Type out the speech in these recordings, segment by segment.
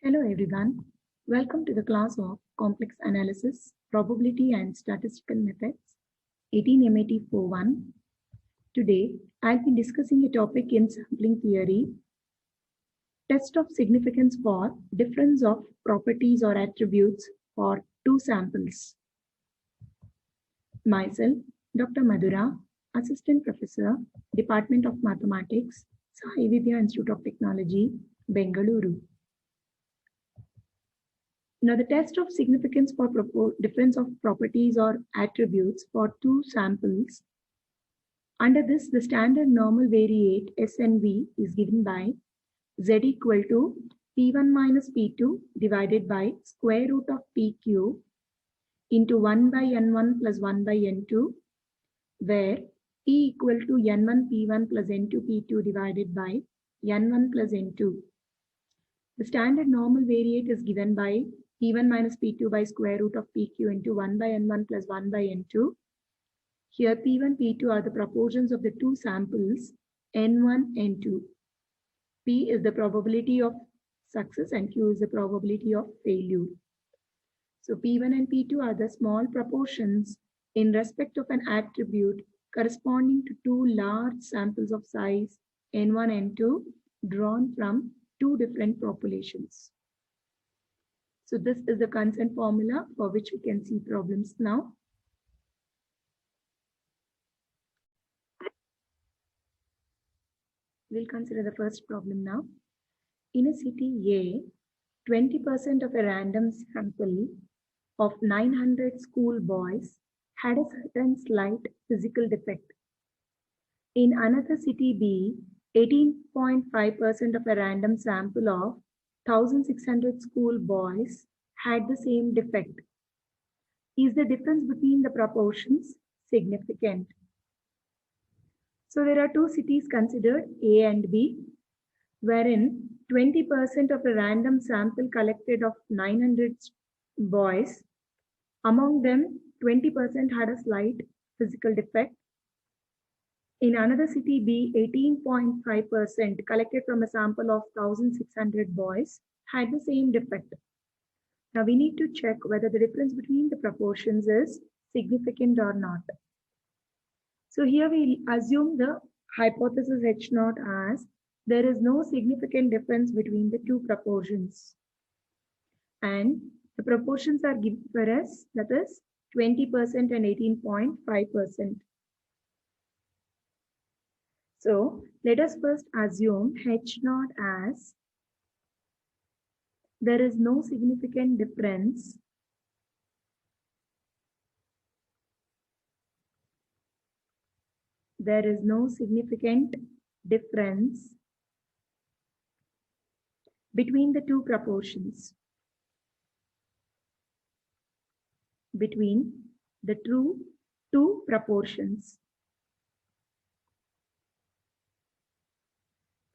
Hello everyone. Welcome to the class of Complex Analysis, Probability and Statistical Methods, 18 MAT 41. Today, I'll be discussing a topic in sampling theory, test of significance for difference of properties or attributes for two samples. Myself, Dr. Madhura, Assistant Professor, Department of Mathematics, Sai Vidya Institute of Technology, Bengaluru. Now, the test of significance for difference of properties or attributes for two samples. Under this, the standard normal variate SNV is given by Z equal to P1 minus P2 divided by square root of PQ into 1 by N1 plus 1 by N2, where P equal to N1 P1 plus N2 P2 divided by N1 plus N2. The standard normal variate is given by P1 minus P2 by square root of PQ into 1 by N1 plus 1 by N2. Here P1, P2 are the proportions of the two samples, N1, N2. P is the probability of success and Q is the probability of failure. So P1 and P2 are the small proportions in respect of an attribute corresponding to two large samples of size N1, N2 drawn from two different populations. So this is the consent formula for which we can see problems now. We'll consider the first problem now. In a city A, 20% of a random sample of 900 school boys had a certain slight physical defect. In another city B, 18.5% of a random sample of 1,600 school boys had the same defect. Is the difference between the proportions significant? So there are two cities considered, A and B, wherein 20% of a random sample collected of 900 boys, among them 20% had a slight physical defect. In another city B, 18.5% collected from a sample of 1,600 boys had the same defect. Now we need to check whether the difference between the proportions is significant or not. So here we assume the hypothesis H0 as there is no significant difference between the two proportions. And the proportions are given for us, that is 20% and 18.5%. So let us first assume H0 as there is no significant difference between the two proportions,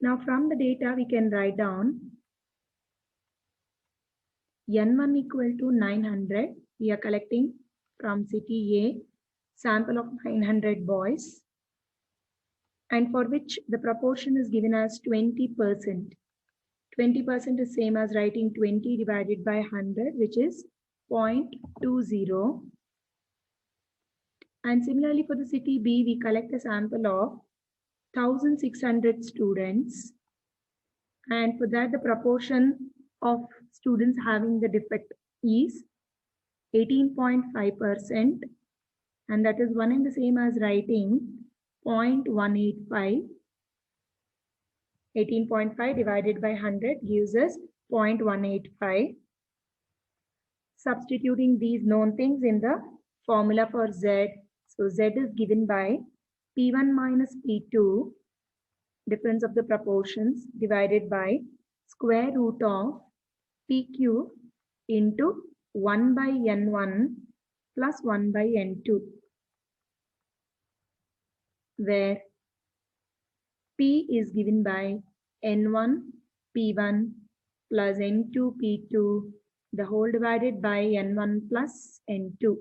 Now from the data we can write down N1 equal to 900. We are collecting from city A sample of 900 boys, and for which the proportion is given as 20%. 20% is same as writing 20 divided by 100, which is 0.20. And similarly for the city B, we collect a sample of 1,600 students. And for that, the proportion of students having the defect is 18.5%. And that is one and the same as writing 0.185. 18.5 divided by 100 gives us 0.185. Substituting these known things in the formula for Z. So Z is given by P1 minus P2, difference of the proportions, divided by square root of PQ into 1 by N1 plus 1 by N2, where P is given by N1 P1 plus N2 P2, the whole divided by N1 plus N2.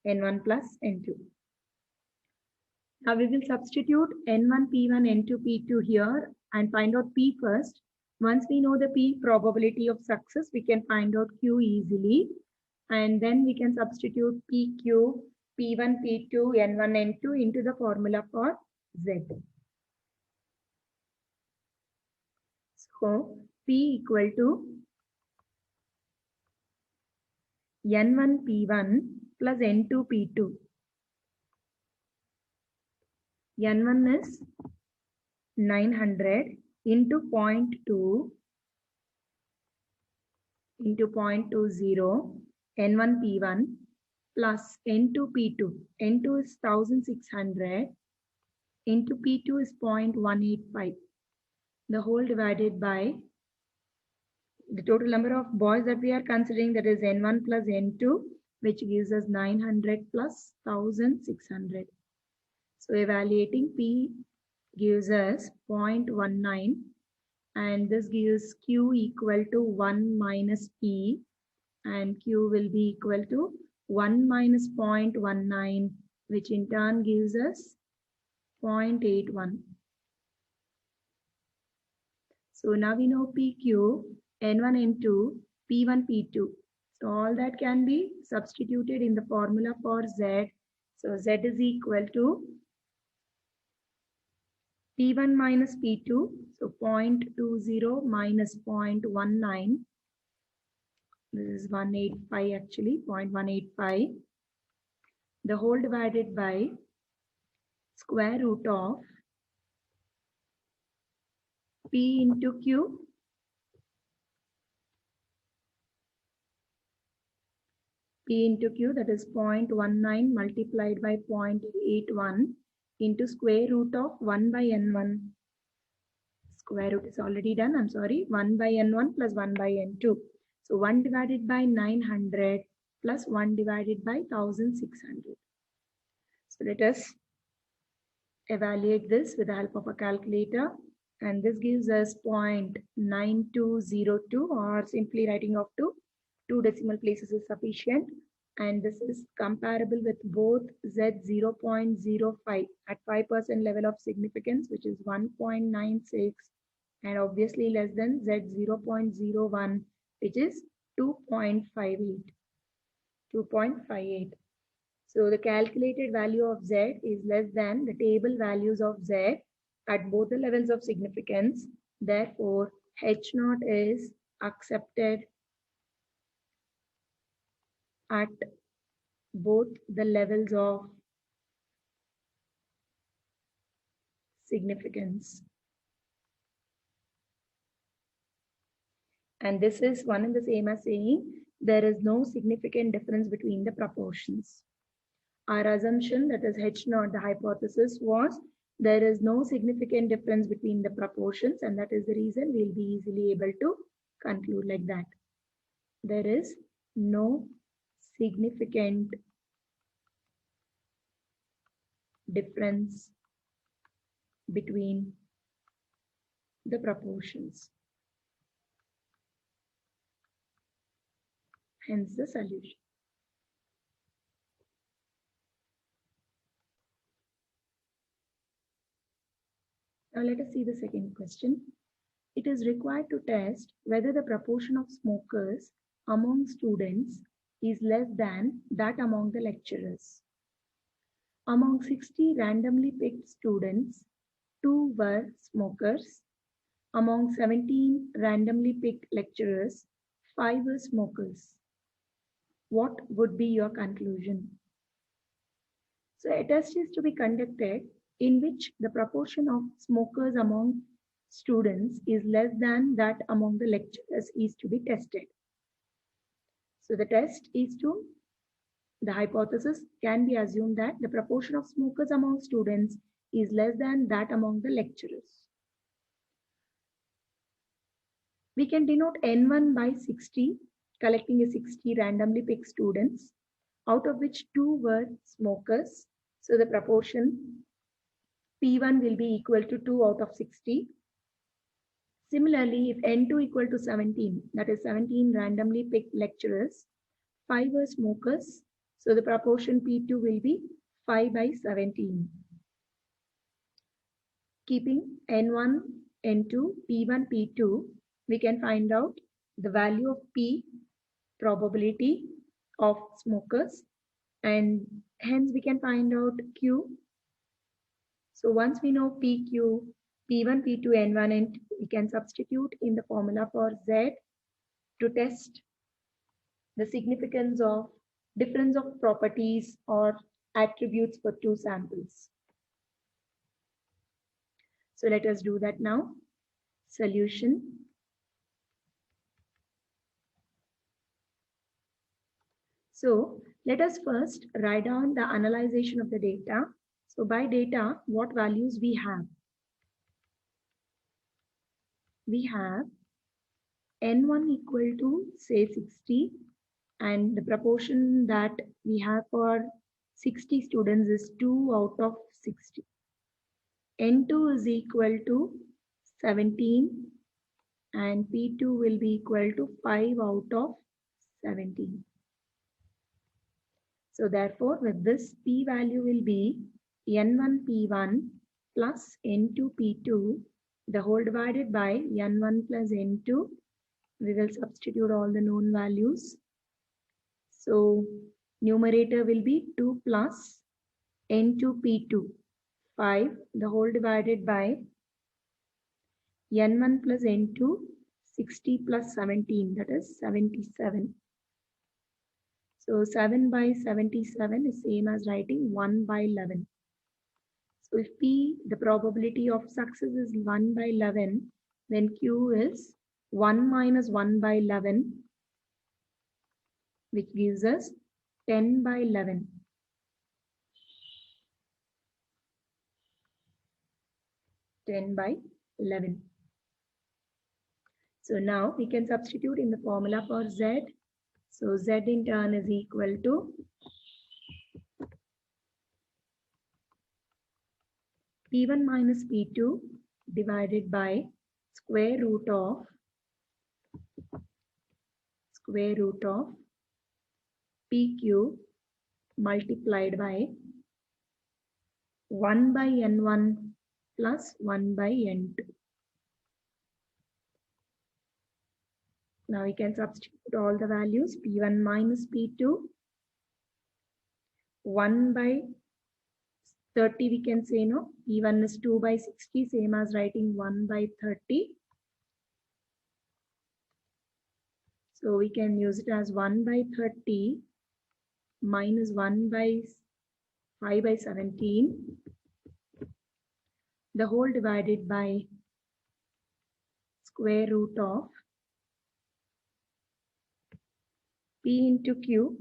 N1 plus N2. Now we will substitute N1 P1 N2 P2 here and find out P first. Once we know the P probability of success, we can find out Q easily. And then we can substitute PQ, P1, P2, N1, N2 into the formula for Z. So P equal to N1 P1 plus N2 P2. N1 is 900 into 0.2 into 0.20 N1 P1 plus N2 P2. N2 is 1600 into P2 is 0.185. The whole divided by the total number of boys that we are considering, that is N1 plus N2, which gives us 900 plus 1600. So evaluating P gives us 0.19 and this gives Q equal to 1 minus P and Q will be equal to 1 minus 0.19, which in turn gives us 0.81. So now we know PQ, N1, N2, P1, P2. So all that can be substituted in the formula for Z. So Z is equal to P1 minus P2. So 0.20 minus 0.19. This is 185 actually, 0.185. The whole divided by square root of P into Q. P into Q, that is 0.19 multiplied by 0.81 into square root of 1 by N1. Square root is already done, I'm sorry. 1 by N1 plus 1 by N2. So 1 divided by 900 plus 1 divided by 1600. So let us evaluate this with the help of a calculator. And this gives us 0.9202, or simply writing off to 2 decimal places is sufficient. And this is comparable with both Z 0.05 at 5% level of significance, which is 1.96, and obviously less than Z 0.01, which is 2.58. 2.58. So the calculated value of Z is less than the table values of Z at both the levels of significance. Therefore, H0 is accepted at both the levels of significance. And this is one and the same as saying there is no significant difference between the proportions. Our assumption, that is H0, the hypothesis, was there is no significant difference between the proportions, and that is the reason we'll be easily able to conclude like that. There is no significant difference between the proportions. Hence the solution. Now let us see the second question. It is required to test whether the proportion of smokers among students is less than that among the lecturers. Among 60 randomly picked students, 2 were smokers. Among 17 randomly picked lecturers, 5 were smokers. What would be your conclusion? So a test is to be conducted in which the proportion of smokers among students is less than that among the lecturers is to be tested. So the test is to, the hypothesis can be assumed that the proportion of smokers among students is less than that among the lecturers. We can denote N1 by 60, collecting a 60 randomly picked students, out of which 2 were smokers. So the proportion P1 will be equal to 2 out of 60. Similarly, if N2 equal to 17, that is 17 randomly picked lecturers, 5 were smokers. So the proportion P2 will be 5 by 17. Keeping N1, N2, P1, P2 we can find out the value of P, probability of smokers, and hence we can find out Q. So once we know PQ, P1, P2, N1, and we can substitute in the formula for Z to test the significance of difference of properties or attributes for two samples. So let us do that now. Solution. So let us first write down the analyzation of the data. So by data, what values we have? We have N1 equal to say 60, and the proportion that we have for 60 students is 2 out of 60. N2 is equal to 17 and P2 will be equal to 5 out of 17. So therefore, with this P value will be N1 P1 plus N2 P2, the whole divided by N1 plus N2. We will substitute all the known values. So numerator will be 2 plus N2 P2, 5, the whole divided by N1 plus N2, 60 plus 17, that is 77. So 7 by 77 is same as writing 1 by 11. So if P, the probability of success is 1 by 11, then Q is 1 minus 1 by 11, which gives us 10 by 11. 10 by 11. So now we can substitute in the formula for Z. So Z in turn is equal to P1 minus P2 divided by square root of PQ multiplied by 1 by N1 plus 1 by N2. Now we can substitute all the values. P1 minus P2, 1 by 30 we can say no. P1 is 2 by 60, same as writing 1 by 30. So we can use it as 1 by 30 minus 1 by 5 by 17, the whole divided by square root of P into Q.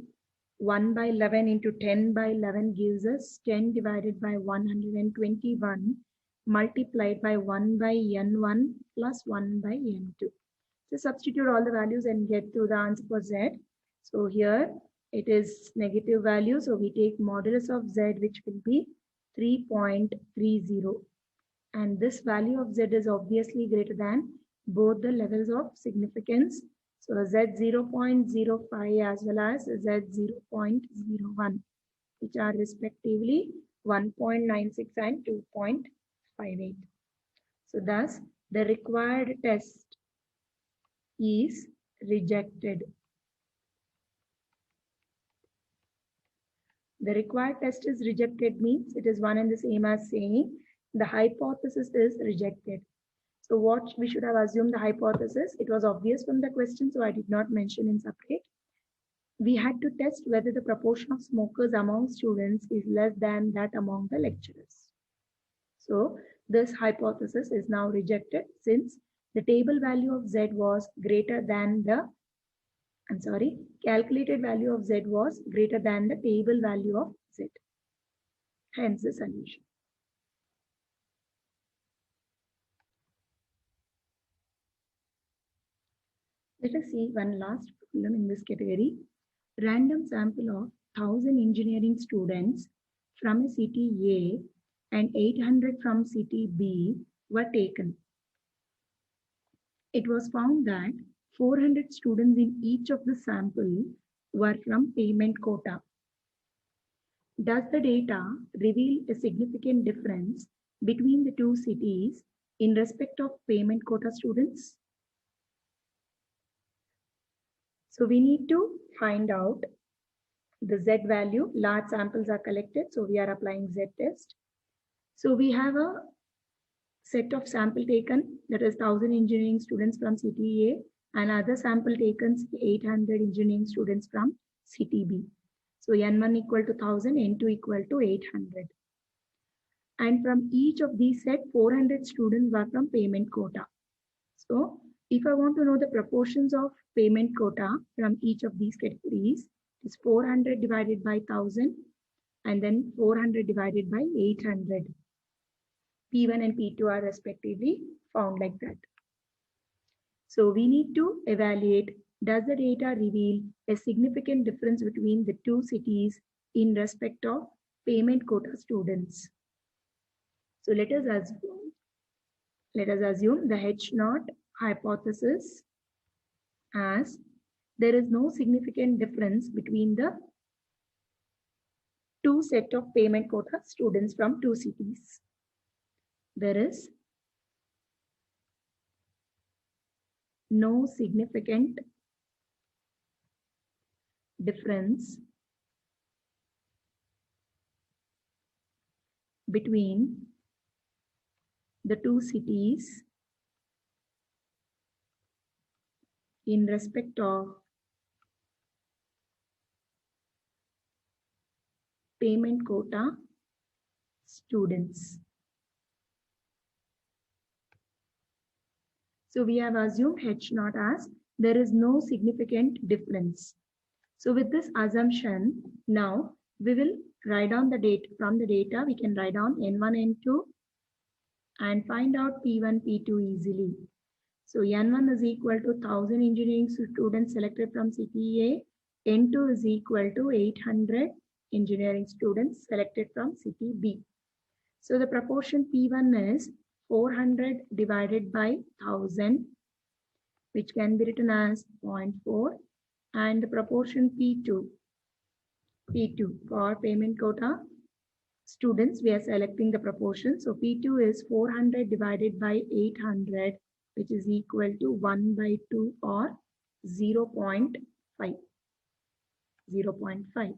1 by 11 into 10 by 11 gives us 10 divided by 121 multiplied by 1 by N1 plus 1 by N2. So substitute all the values and get to the answer for Z. So here it is negative value. So we take modulus of Z, which will be 3.30. And this value of Z is obviously greater than both the levels of significance. So Z 0.05 as well as Z 0.01, which are respectively 1.96 and 2.58. So thus the required test is rejected. The required test is rejected means it is one and the same as saying the hypothesis is rejected. So what we should have assumed the hypothesis, it was obvious from the question, so I did not mention in separate. We had to test whether the proportion of smokers among students is less than that among the lecturers. So this hypothesis is now rejected since the table value of Z was greater than the, calculated value of Z was greater than the table value of Z. Hence the solution. Let us see one last problem in this category. Random sample of 1000 engineering students from a city A and 800 from city B were taken. It was found that 400 students in each of the sample were from payment quota. Does the data reveal a significant difference between the two cities in respect of payment quota students? So we need to find out the Z value. Large samples are collected, so we are applying Z test. So we have a set of sample taken, that is 1000 engineering students from city A, and other sample taken 800 engineering students from city B. So N1 equal to 1000, N2 equal to 800. And from each of these set, 400 students were from payment quota. So if I want to know the proportions of payment quota from each of these categories, it's 400 divided by 1000 and then 400 divided by 800. P1 and P2 are respectively found like that. So we need to evaluate, does the data reveal a significant difference between the two cities in respect of payment quota students? So let us assume the H0 hypothesis as there is no significant difference between the two set of payment quota students from two cities. There is no significant difference between the two cities in respect of payment quota students. So we have assumed H0 as there is no significant difference. So with this assumption, now we will write down the data. From the data, we can write down N1, N2 and find out P1, P2 easily. So N1 is equal to 1000 engineering students selected from city A. N2 is equal to 800 engineering students selected from city B. So the proportion P1 is 400 divided by 1000, which can be written as 0.4, and the proportion P2 for payment quota students, we are selecting the proportion. So P2 is 400 divided by 800, which is equal to 1 by 2 or 0.5. 0.5.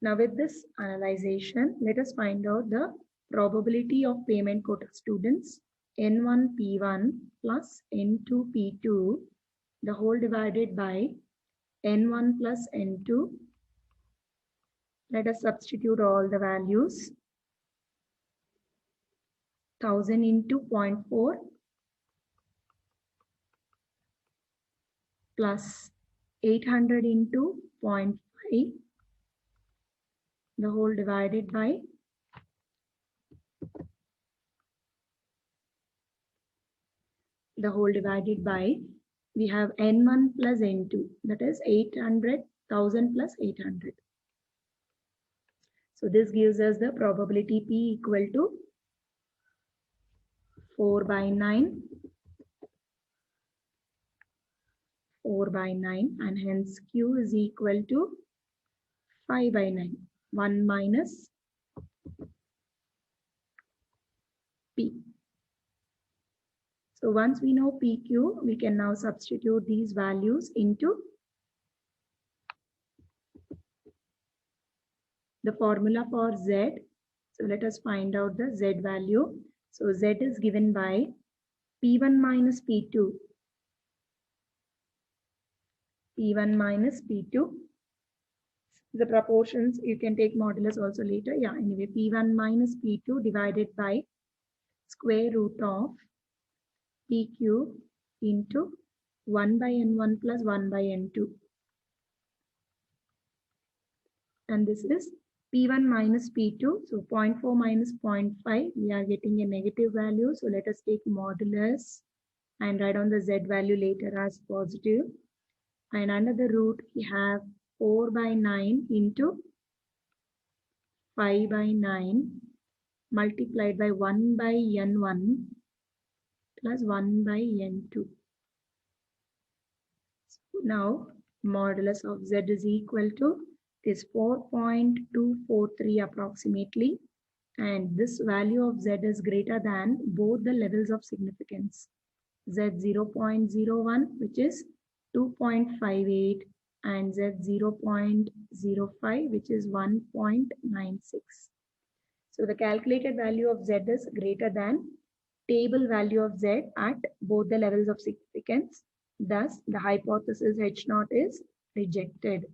Now with this analyzation, let us find out the probability of payment quota students N1 P1 plus N2 P2, the whole divided by N1 plus N2. Let us substitute all the values. 1000 into 0.4 plus 800 into 0.5, the whole divided by we have N1 plus N2, that is 800, 1000 plus 800. So this gives us the probability P equal to 4 by 9, and hence Q is equal to 5 by 9, 1 minus P. So once we know PQ, we can now substitute these values into the formula for Z. So let us find out the Z value. So Z is given by P1 minus P2. P1 minus P2. The proportions, you can take modulus also later. Yeah, anyway, P1 minus P2 divided by square root of PQ into 1 by N1 plus 1 by N2. And this is P1 minus P2. So 0.4 minus 0.5, we are getting a negative value. So let us take modulus and write on the Z value later as positive. And under the root, we have 4 by 9 into 5 by 9 multiplied by 1 by N1 plus 1 by N2. So now modulus of Z is equal to is 4.243 approximately, and this value of Z is greater than both the levels of significance. Z 0.01, which is 2.58 and Z 0.05, which is 1.96. So the calculated value of Z is greater than table value of Z at both the levels of significance. Thus, the hypothesis H naught is rejected.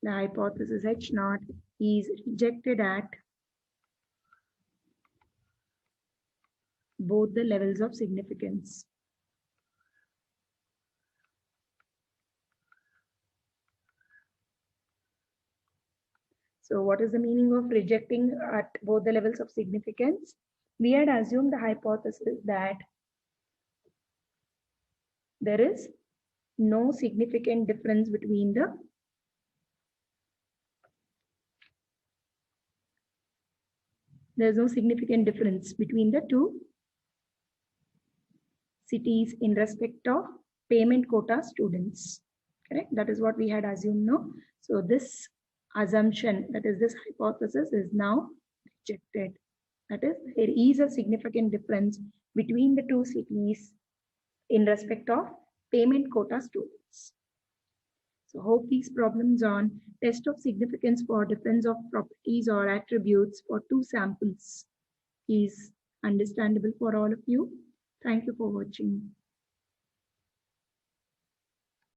The hypothesis H naught is rejected at both the levels of significance. So what is the meaning of rejecting at both the levels of significance? We had assumed the hypothesis that there is no significant difference between the two cities in respect of payment quota students. Correct? That is what we had assumed now. So this assumption, that is this hypothesis, is now rejected. That is, there is a significant difference between the two cities in respect of payment quota students. So hope these problems on test of significance for difference of properties or attributes for two samples is understandable for all of you. Thank you for watching.